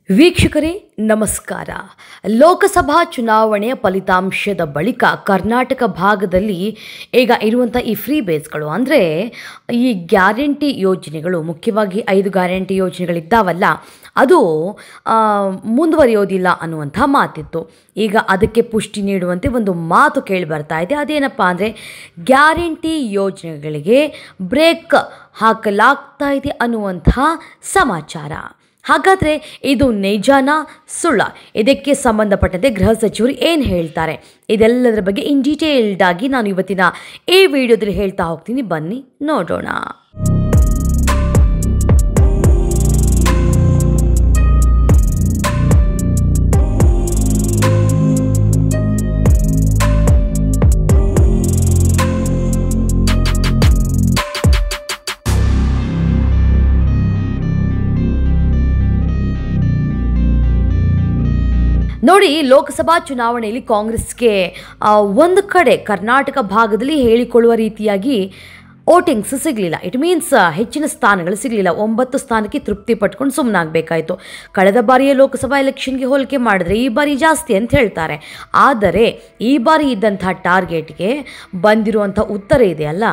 ವೀಕ್ಷಕರೇ ನಮಸ್ಕಾರ. ಲೋಕಸಭಾ ಚುನಾವಣೆಯ ಫಲಿತಾಂಶದ ಬಳಿಕ ಕರ್ನಾಟಕ ಭಾಗದಲ್ಲಿ ಈಗ ಇರುವಂಥ ಈ ಫ್ರೀ ಬೇಸ್ಗಳು ಅಂದರೆ ಈ ಗ್ಯಾರಂಟಿ ಯೋಜನೆಗಳು, ಮುಖ್ಯವಾಗಿ 5 ಗ್ಯಾರಂಟಿ ಯೋಜನೆಗಳಿದ್ದಾವಲ್ಲ, ಅದು ಮುಂದುವರಿಯೋದಿಲ್ಲ ಅನ್ನುವಂಥ ಮಾತಿತ್ತು. ಈಗ ಅದಕ್ಕೆ ಪುಷ್ಟಿ ನೀಡುವಂತೆ ಒಂದು ಮಾತು ಕೇಳಿ ಬರ್ತಾ ಇದೆ. ಅದೇನಪ್ಪ ಅಂದರೆ ಗ್ಯಾರಂಟಿ ಯೋಜನೆಗಳಿಗೆ ಬ್ರೇಕ್ ಹಾಕಲಾಗ್ತಾ ಇದೆ ಅನ್ನುವಂಥ ಸಮಾಚಾರ. ಹಾಗಾದರೆ ಇದು ನಿಜಾನಾ ಸುಳ್ಳ? ಇದಕ್ಕೆ ಸಂಬಂಧಪಟ್ಟಂತೆ ಗೃಹ ಸಚಿವರು ಏನು ಹೇಳ್ತಾರೆ, ಇದೆಲ್ಲದರ ಬಗ್ಗೆ ಇನ್ ಡೀಟೇಲ್ಡ್ ಆಗಿ ನಾನು ಇವತ್ತಿನ ಈ ವಿಡಿಯೋದಲ್ಲಿ ಹೇಳ್ತಾ ಹೋಗ್ತೀನಿ. ಬನ್ನಿ ನೋಡೋಣ. ನೋಡಿ, ಲೋಕಸಭಾ ಚುನಾವಣೆಯಲ್ಲಿ ಕಾಂಗ್ರೆಸ್ಗೆ ಒಂದು ಕಡೆ ಕರ್ನಾಟಕ ಭಾಗದಲ್ಲಿ ಹೇಳಿಕೊಳ್ಳುವ ರೀತಿಯಾಗಿ ವೋಟಿಂಗ್ಸ್ ಸಿಗಲಿಲ್ಲ. ಇಟ್ ಮೀನ್ಸ್ ಹೆಚ್ಚಿನ ಸ್ಥಾನಗಳು ಸಿಗಲಿಲ್ಲ. 9 ಸ್ಥಾನಕ್ಕೆ ತೃಪ್ತಿ ಪಟ್ಕೊಂಡು ಸುಮ್ಮನಾಗಬೇಕಾಯಿತು. ಕಳೆದ ಬಾರಿಯ ಲೋಕಸಭಾ ಎಲೆಕ್ಷನ್ಗೆ ಹೋಲಿಕೆ ಮಾಡಿದ್ರೆ ಈ ಬಾರಿ ಜಾಸ್ತಿ ಅಂತ ಹೇಳ್ತಾರೆ. ಆದರೆ ಈ ಬಾರಿ ಇದ್ದಂಥ ಟಾರ್ಗೆಟ್ಗೆ ಬಂದಿರುವಂಥ ಉತ್ತರ ಇದೆಯಲ್ಲ,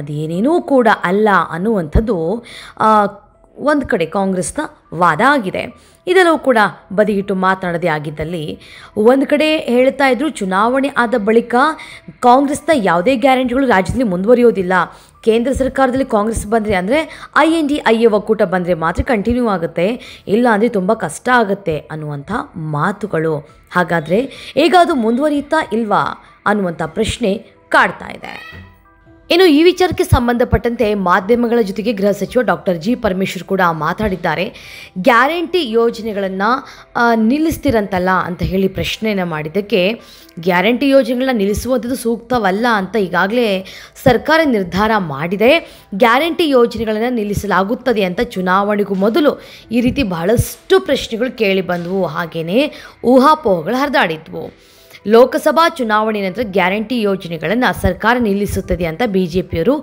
ಅದೇನೇನೂ ಕೂಡ ಅಲ್ಲ ಅನ್ನುವಂಥದ್ದು ಒಂದು ಕಡೆ ಕಾಂಗ್ರೆಸ್ನ ವಾದ ಆಗಿದೆ. ಇದೆಲ್ಲವೂ ಕೂಡ ಬದಿಗಿಟ್ಟು ಮಾತನಾಡದೇ ಆಗಿದ್ದಲ್ಲಿ, ಒಂದು ಕಡೆ ಹೇಳ್ತಾ ಇದ್ರು ಚುನಾವಣೆ ಆದ ಬಳಿಕ ಕಾಂಗ್ರೆಸ್ನ ಯಾವುದೇ ಗ್ಯಾರಂಟಿಗಳು ರಾಜ್ಯದಲ್ಲಿ ಮುಂದುವರಿಯೋದಿಲ್ಲ. ಕೇಂದ್ರ ಸರ್ಕಾರದಲ್ಲಿ ಕಾಂಗ್ರೆಸ್ ಬಂದರೆ ಅಂದರೆ INDIA ಒಕ್ಕೂಟ ಬಂದರೆ ಮಾತ್ರ ಕಂಟಿನ್ಯೂ ಆಗುತ್ತೆ, ಇಲ್ಲ ಅಂದರೆ ತುಂಬ ಕಷ್ಟ ಆಗುತ್ತೆ ಅನ್ನುವಂಥ ಮಾತುಗಳು. ಹಾಗಾದರೆ ಈಗ ಅದು ಮುಂದುವರಿಯುತ್ತಾ ಇಲ್ವಾ ಅನ್ನುವಂಥ ಪ್ರಶ್ನೆ ಕಾಡ್ತಾ ಇದೆ. ಇನ್ನು ಈ ವಿಚಾರಕ್ಕೆ ಸಂಬಂಧಪಟ್ಟಂತೆ ಮಾಧ್ಯಮಗಳ ಜೊತೆಗೆ ಗೃಹ ಸಚಿವ ಡಾಕ್ಟರ್ ಜಿ ಪರಮೇಶ್ವರ್ ಕೂಡ ಮಾತಾಡಿದ್ದಾರೆ. ಗ್ಯಾರಂಟಿ ಯೋಜನೆಗಳನ್ನು ನಿಲ್ಲಿಸ್ತಿರಂತಲ್ಲ ಅಂತ ಹೇಳಿ ಪ್ರಶ್ನೆಯನ್ನು ಮಾಡಿದ್ದಕ್ಕೆ, ಗ್ಯಾರಂಟಿ ಯೋಜನೆಗಳನ್ನ ನಿಲ್ಲಿಸುವಂಥದ್ದು ಸೂಕ್ತವಲ್ಲ ಅಂತ ಈಗಾಗಲೇ ಸರ್ಕಾರ ನಿರ್ಧಾರ ಮಾಡಿದೆ. ಗ್ಯಾರಂಟಿ ಯೋಜನೆಗಳನ್ನು ನಿಲ್ಲಿಸಲಾಗುತ್ತದೆ ಅಂತ ಚುನಾವಣೆಗೂ ಮೊದಲು ಈ ರೀತಿ ಬಹಳಷ್ಟು ಪ್ರಶ್ನೆಗಳು ಕೇಳಿ ಬಂದವು, ಹಾಗೆಯೇ ಊಹಾಪೋಹಗಳು ಹರಿದಾಡಿದ್ವು. ಲೋಕಸಭಾ ಚುನಾವಣೆ ನಂತರ ಗ್ಯಾರಂಟಿ ಯೋಜನೆಗಳನ್ನು ಸರ್ಕಾರ ನಿಲ್ಲಿಸುತ್ತದೆ ಅಂತ BJPಯವರು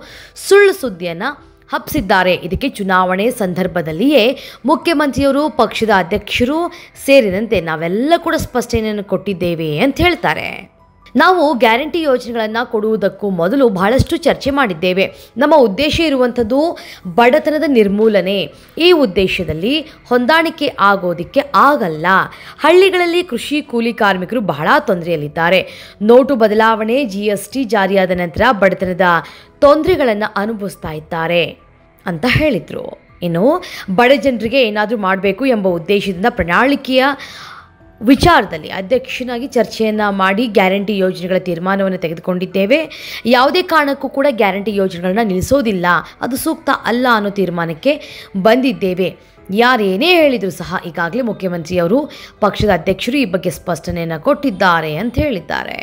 ಸುಳ್ಳು ಸುದ್ದಿಯನ್ನು ಹಬ್ಬಿಸಿದ್ದಾರೆ. ಇದಕ್ಕೆ ಚುನಾವಣೆ ಸಂದರ್ಭದಲ್ಲಿಯೇ ಮುಖ್ಯಮಂತ್ರಿಯವರು, ಪಕ್ಷದ ಅಧ್ಯಕ್ಷರು ಸೇರಿದಂತೆ ನಾವೆಲ್ಲ ಕೂಡ ಸ್ಪಷ್ಟನೆಯನ್ನು ಕೊಟ್ಟಿದ್ದೇವೆ ಅಂತ ಹೇಳ್ತಾರೆ. ನಾವು ಗ್ಯಾರಂಟಿ ಯೋಜನೆಗಳನ್ನು ಕೊಡುವುದಕ್ಕೂ ಮೊದಲು ಬಹಳಷ್ಟು ಚರ್ಚೆ ಮಾಡಿದ್ದೇವೆ. ನಮ್ಮ ಉದ್ದೇಶ ಇರುವಂಥದ್ದು ಬಡತನದ ನಿರ್ಮೂಲನೆ. ಈ ಉದ್ದೇಶದಲ್ಲಿ ಹೊಂದಾಣಿಕೆ ಆಗೋದಕ್ಕೆ ಆಗಲ್ಲ. ಹಳ್ಳಿಗಳಲ್ಲಿ ಕೃಷಿ ಕೂಲಿ ಕಾರ್ಮಿಕರು ಬಹಳ ತೊಂದರೆಯಲ್ಲಿದ್ದಾರೆ. ನೋಟು ಬದಲಾವಣೆ, GST ಜಾರಿಯಾದ ನಂತರ ಬಡತನದ ತೊಂದರೆಗಳನ್ನು ಅನುಭವಿಸ್ತಾ ಇದ್ದಾರೆ ಅಂತ ಹೇಳಿದರು. ಇನ್ನು ಬಡ ಜನರಿಗೆ ಏನಾದರೂ ಮಾಡಬೇಕು ಎಂಬ ಉದ್ದೇಶದಿಂದ ಪ್ರಣಾಳಿಕೆಯ ವಿಚಾರದಲ್ಲಿ ಅಧ್ಯಕ್ಷನಾಗಿ ಚರ್ಚೆಯನ್ನು ಮಾಡಿ ಗ್ಯಾರಂಟಿ ಯೋಜನೆಗಳ ತೀರ್ಮಾನವನ್ನು ತೆಗೆದುಕೊಂಡಿದ್ದೇವೆ. ಯಾವುದೇ ಕಾರಣಕ್ಕೂ ಕೂಡ ಗ್ಯಾರಂಟಿ ಯೋಜನೆಗಳನ್ನ ನಿಲ್ಲಿಸೋದಿಲ್ಲ, ಅದು ಸೂಕ್ತ ಅಲ್ಲ ಅನ್ನೋ ತೀರ್ಮಾನಕ್ಕೆ ಬಂದಿದ್ದೇವೆ. ಯಾರೇನೇ ಹೇಳಿದರೂ ಸಹ ಈಗಾಗಲೇ ಮುಖ್ಯಮಂತ್ರಿಯವರು, ಪಕ್ಷದ ಅಧ್ಯಕ್ಷರು ಈ ಬಗ್ಗೆ ಸ್ಪಷ್ಟನೆಯನ್ನು ಕೊಟ್ಟಿದ್ದಾರೆ ಅಂತ ಹೇಳಿದ್ದಾರೆ.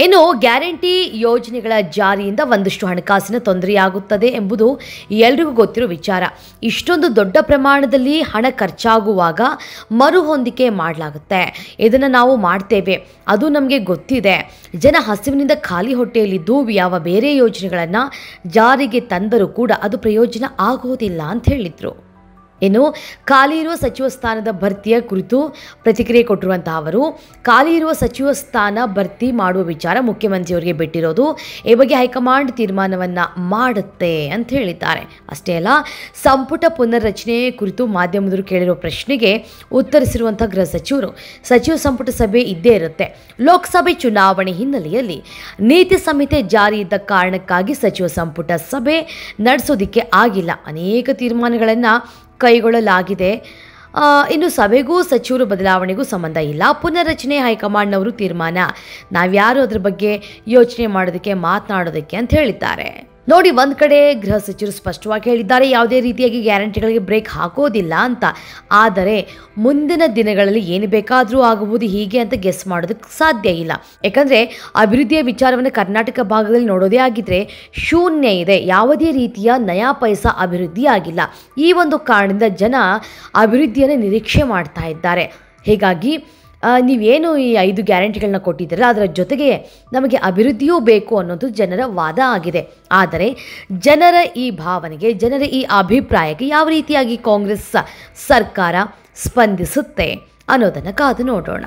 ಇನ್ನು ಗ್ಯಾರಂಟಿ ಯೋಜನೆಗಳ ಜಾರಿಯಿಂದ ಒಂದಷ್ಟು ಹಣಕಾಸಿನ ತೊಂದರೆಯಾಗುತ್ತದೆ ಎಂಬುದು ಎಲ್ರಿಗೂ ಗೊತ್ತಿರೋ ವಿಚಾರ. ಇಷ್ಟೊಂದು ದೊಡ್ಡ ಪ್ರಮಾಣದಲ್ಲಿ ಹಣ ಖರ್ಚಾಗುವಾಗ ಮರುಹೊಂದಿಕೆ ಮಾಡಲಾಗುತ್ತೆ. ಇದನ್ನು ನಾವು ಮಾಡ್ತೇವೆ, ಅದು ನಮಗೆ ಗೊತ್ತಿದೆ. ಜನ ಹಸಿವಿನಿಂದ ಖಾಲಿ ಹೊಟ್ಟೆಯಲ್ಲಿದ್ದು ಯಾವ ಬೇರೆ ಯೋಜನೆಗಳನ್ನು ಜಾರಿಗೆ ತಂದರೂ ಕೂಡ ಅದು ಪ್ರಯೋಜನ ಆಗೋದಿಲ್ಲ ಅಂತ ಹೇಳಿದರು. ಇನ್ನು ಖಾಲಿ ಇರುವ ಸಚಿವ ಸ್ಥಾನದ ಭರ್ತಿಯ ಕುರಿತು ಪ್ರತಿಕ್ರಿಯೆ ಕೊಟ್ಟಿರುವಂತಹ ಅವರು, ಖಾಲಿ ಇರುವ ಸಚಿವ ಸ್ಥಾನ ಭರ್ತಿ ಮಾಡುವ ವಿಚಾರ ಮುಖ್ಯಮಂತ್ರಿಯವರಿಗೆ ಬಿಟ್ಟಿರೋದು, ಈ ಬಗ್ಗೆ ಹೈಕಮಾಂಡ್ ತೀರ್ಮಾನವನ್ನು ಮಾಡುತ್ತೆ ಅಂತ ಹೇಳಿದ್ದಾರೆ. ಅಷ್ಟೇ ಅಲ್ಲ, ಸಂಪುಟ ಪುನರ್ರಚನೆ ಕುರಿತು ಮಾಧ್ಯಮದವರು ಕೇಳಿರುವ ಪ್ರಶ್ನೆಗೆ ಉತ್ತರಿಸಿರುವಂಥ ಗೃಹ ಸಚಿವರು, ಸಚಿವ ಸಂಪುಟ ಸಭೆ ಇದ್ದೇ ಇರುತ್ತೆ. ಲೋಕಸಭೆ ಚುನಾವಣೆ ಹಿನ್ನೆಲೆಯಲ್ಲಿ ನೀತಿ ಸಂಹಿತೆ ಜಾರಿ ಇದ್ದ ಕಾರಣಕ್ಕಾಗಿ ಸಚಿವ ಸಂಪುಟ ಸಭೆ ನಡೆಸೋದಕ್ಕೆ ಆಗಿಲ್ಲ. ಅನೇಕ ತೀರ್ಮಾನಗಳನ್ನು ಕೈಗೊಳ್ಳಲಾಗಿದೆ. ಇನ್ನು ಸಭೆಗೂ ಸಚಿವರು ಬದಲಾವಣೆಗೂ ಸಂಬಂಧ ಇಲ್ಲ. ಪುನರ್ರಚನೆ ಹೈಕಮಾಂಡ್ನವರು ತೀರ್ಮಾನ, ನಾವ್ಯಾರು ಅದರ ಬಗ್ಗೆ ಯೋಚನೆ ಮಾಡೋದಕ್ಕೆ, ಮಾತನಾಡೋದಕ್ಕೆ ಅಂತ ಹೇಳಿದ್ದಾರೆ. ನೋಡಿ, ಒಂದು ಕಡೆ ಗೃಹ ಸಚಿವರು ಸ್ಪಷ್ಟವಾಗಿ ಹೇಳಿದ್ದಾರೆ ಯಾವುದೇ ರೀತಿಯಾಗಿ ಗ್ಯಾರಂಟಿಗಳಿಗೆ ಬ್ರೇಕ್ ಹಾಕೋದಿಲ್ಲ ಅಂತ. ಆದರೆ ಮುಂದಿನ ದಿನಗಳಲ್ಲಿ ಏನು ಬೇಕಾದರೂ ಆಗಬಹುದು ಹೀಗೆ ಅಂತ ಗೆಸ್ ಮಾಡೋದಕ್ಕೆ ಸಾಧ್ಯ ಇಲ್ಲ. ಯಾಕಂದರೆ ಅಭಿವೃದ್ಧಿಯ ವಿಚಾರವನ್ನು ಕರ್ನಾಟಕ ಭಾಗದಲ್ಲಿ ನೋಡೋದೇ ಆಗಿದ್ದರೆ ಶೂನ್ಯ ಇದೆ. ಯಾವುದೇ ರೀತಿಯ ನಯಾ ಪೈಸಾ ಅಭಿವೃದ್ಧಿ ಆಗಿಲ್ಲ. ಈ ಒಂದು ಕಾರಣದಿಂದ ಜನ ಅಭಿವೃದ್ಧಿಯನ್ನು ನಿರೀಕ್ಷೆ ಮಾಡ್ತಾ ಇದ್ದಾರೆ. ಹೀಗಾಗಿ ನೀವೇನು ಈ 5 ಗ್ಯಾರಂಟಿಗಳನ್ನ ಕೊಟ್ಟಿದ್ದೀರಲ್ಲ ಅದರ ಜೊತೆಗೆ ನಮಗೆ ಅಭಿವೃದ್ಧಿಯೂ ಬೇಕು ಅನ್ನೋದು ಜನರ ವಾದ ಆಗಿದೆ. ಆದರೆ ಜನರ ಈ ಭಾವನೆಗೆ, ಜನರ ಈ ಅಭಿಪ್ರಾಯಕ್ಕೆ ಯಾವ ರೀತಿಯಾಗಿ ಕಾಂಗ್ರೆಸ್ ಸರ್ಕಾರ ಸ್ಪಂದಿಸುತ್ತೆ ಅನ್ನೋದನ್ನು ಕಾದು ನೋಡೋಣ.